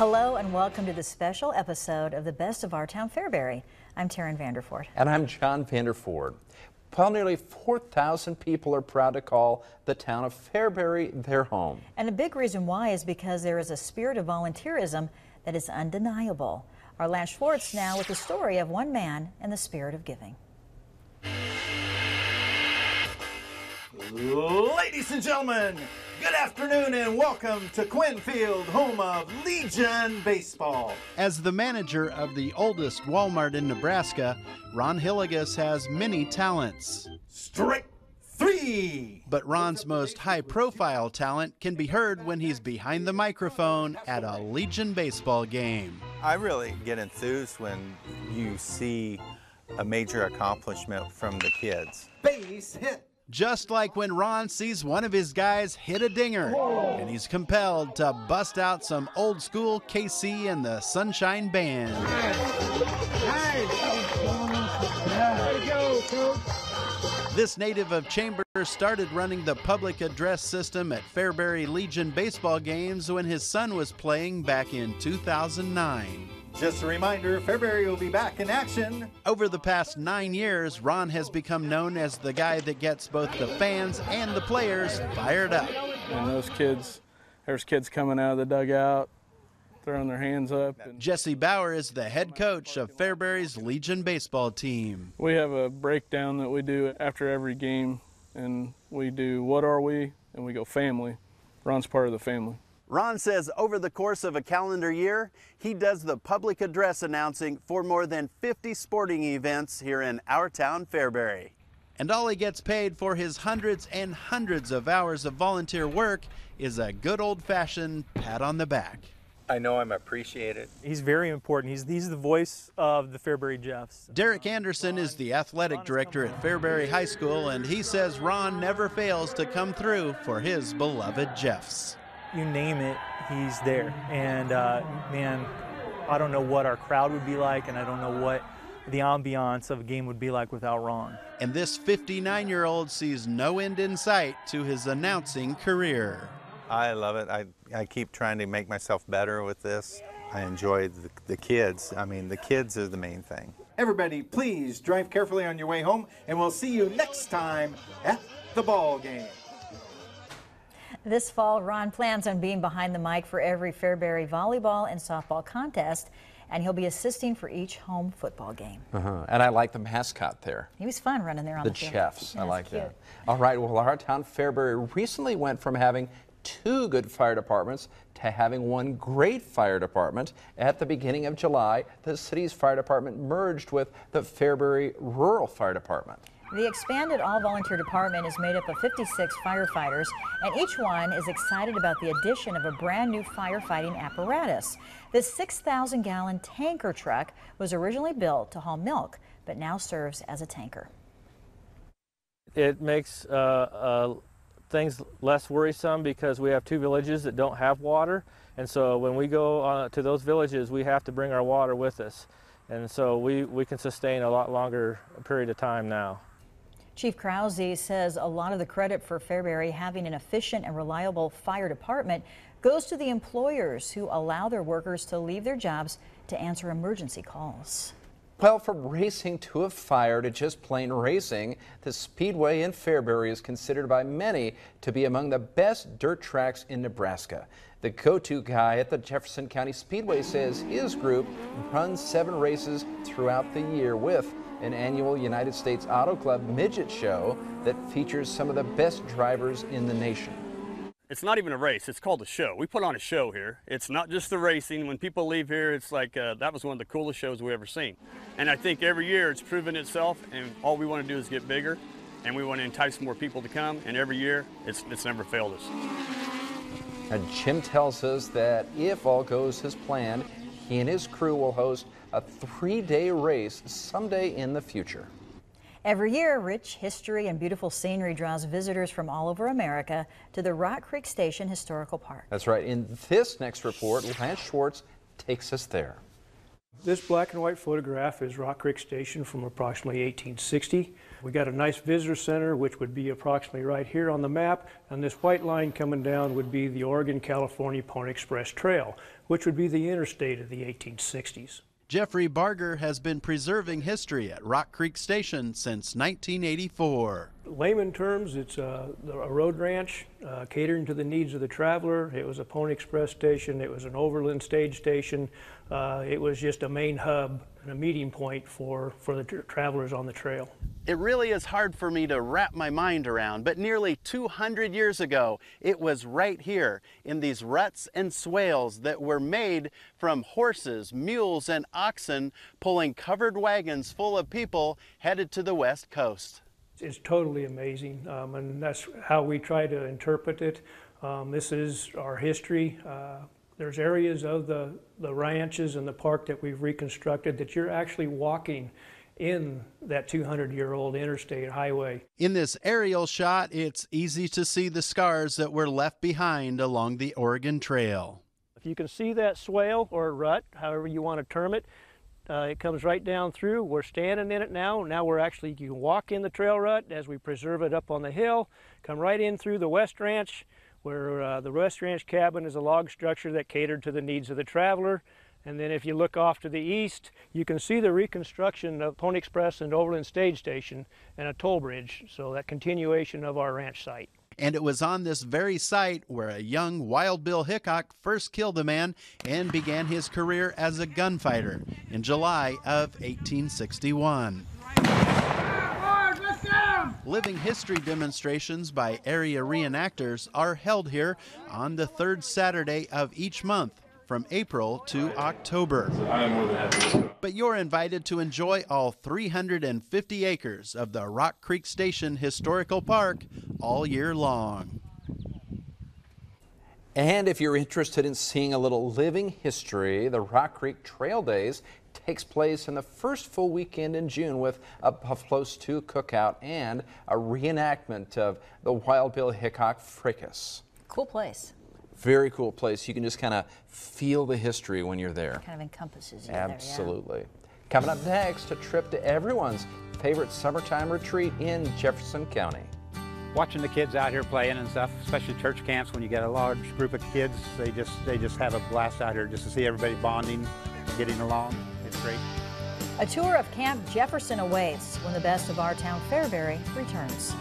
Hello and welcome to the special episode of the Best of Our Town Fairbury. I'm Taryn Vanderford. And I'm John Vanderford. Well, nearly 4,000 people are proud to call the town of Fairbury their home. And a big reason why is because there is a spirit of volunteerism that is undeniable. Our Lance Schwartz now with the story of one man and the spirit of giving. Ladies and gentlemen, good afternoon and welcome to Quinn Field, home of Legion Baseball. As the manager of the oldest Walmart in Nebraska, Ron Hilligas has many talents. Strike three! But Ron's most high-profile talent can be heard when he's behind the microphone at a Legion baseball game. I really get enthused when you see a major accomplishment from the kids. Base hit! Just like when Ron sees one of his guys hit a dinger, and he's compelled to bust out some old school KC and the Sunshine Band. This native of Chambers started running the public address system at Fairbury Legion baseball games when his son was playing back in 2009. Just a reminder, Fairbury will be back in action. Over the past 9 years, Ron has become known as the guy that gets both the fans and the players fired up. And those kids, there's kids coming out of the dugout, throwing their hands up. Jesse Bauer is the head coach of Fairbury's Legion baseball team. We have a breakdown that we do after every game, and we do what are we, and we go family. Ron's part of the family. Ron says over the course of a calendar year, he does the public address announcing for more than 50 sporting events here in our town, Fairbury. And all he gets paid for his hundreds and hundreds of hours of volunteer work is a good old-fashioned pat on the back. I know I'm appreciated. He's very important. He's the voice of the Fairbury Jeffs. Derek Anderson is the athletic director at Fairbury High School, and he says Ron never fails to come through for his beloved Jeffs. You name it, he's there. And man, I don't know what our crowd would be like, and I don't know what the ambiance of a game would be like without Ron. And this 59-year-old sees no end in sight to his announcing career. I love it. I keep trying to make myself better with this. I enjoy the kids. I mean, the kids are the main thing. Everybody, please drive carefully on your way home, and we'll see you next time at the ball game. This fall, Ron plans on being behind the mic for every Fairbury volleyball and softball contest, and he'll be assisting for each home football game. And I like the mascot there. He was fun running there on the field. The Jeffs, I like cute. that. All right, well, our town Fairbury recently went from having 2 good fire departments to having 1 great fire department. At the beginning of July, the city's fire department merged with the Fairbury Rural Fire Department. The expanded all-volunteer department is made up of 56 firefighters, and each one is excited about the addition of a brand new firefighting apparatus. This 6,000-gallon tanker truck was originally built to haul milk, but now serves as a tanker. It makes things less worrisome because we have 2 villages that don't have water, and so when we go to those villages, we have to bring our water with us, and so we can sustain a lot longer period of time now. Chief Krause says a lot of the credit for Fairbury having an efficient and reliable fire department goes to the employers who allow their workers to leave their jobs to answer emergency calls. Well, from racing to a fire to just plain racing, the Speedway in Fairbury is considered by many to be among the best dirt tracks in Nebraska. The go-to guy at the Jefferson County Speedway says his group runs 7 races throughout the year with an annual United States Auto Club midget show that features some of the best drivers in the nation. It's not even a race, it's called a show. We put on a show here. It's not just the racing. When people leave here, it's like that was one of the coolest shows we've ever seen. And I think every year it's proven itself, and all we want to do is get bigger, and we want to entice more people to come, and every year it's never failed us. And Jim tells us that if all goes as planned, he and his crew will host a 3-day race someday in the future. Every year, rich history and beautiful scenery draws visitors from all over America to the Rock Creek Station Historical Park. That's right. In this next report, Lance Schwartz takes us there. This black and white photograph is Rock Creek Station from approximately 1860. We got a nice visitor center, which would be approximately right here on the map, and this white line coming down would be the Oregon-California Pony Express Trail, which would be the interstate of the 1860s. Jeffrey Barger has been preserving history at Rock Creek Station since 1984. Layman terms, it's a road ranch catering to the needs of the traveler. It was a Pony Express station. It was an overland stage station. It was just a main hub and a meeting point for the travelers on the trail. It really is hard for me to wrap my mind around, but nearly 200 years ago, it was right here in these ruts and swales that were made from horses, mules, and oxen pulling covered wagons full of people headed to the West Coast. It's totally amazing, and that's how we try to interpret it. This is our history. There's areas of the ranches and the park that we've reconstructed that you're actually walking in that 200-year-old interstate highway. In this aerial shot, it's easy to see the scars that were left behind along the Oregon Trail. If you can see that swale or rut, however you want to term it, it comes right down through. We're standing in it now. Now you can walk in the trail rut as we preserve it up on the hill, come right in through the West Ranch, where the West Ranch cabin is a log structure that catered to the needs of the traveler. And then if you look off to the east, you can see the reconstruction of Pony Express and Overland Stage Station and a toll bridge, so that continuation of our ranch site. And it was on this very site where a young Wild Bill Hickok first killed a man and began his career as a gunfighter in July of 1861. Living history demonstrations by area reenactors are held here on the third Saturday of each month, from April to October. But you're invited to enjoy all 350 acres of the Rock Creek Station Historical Park all year long. And if you're interested in seeing a little living history, the Rock Creek Trail Days takes place in the first full weekend in June with a Buffalo Stew cookout and a reenactment of the Wild Bill Hickok fracas. Cool place. Very cool place. You can just kind of feel the history when you're there. Kind of encompasses you Absolutely. there, yeah. Coming up next, a trip to everyone's favorite summertime retreat in Jefferson County. Watching the kids out here playing and stuff, especially church camps, when you get a large group of kids, they just have a blast out here just to see everybody bonding, getting along. It's great. A tour of Camp Jefferson awaits when the best of our Town Fairbury returns.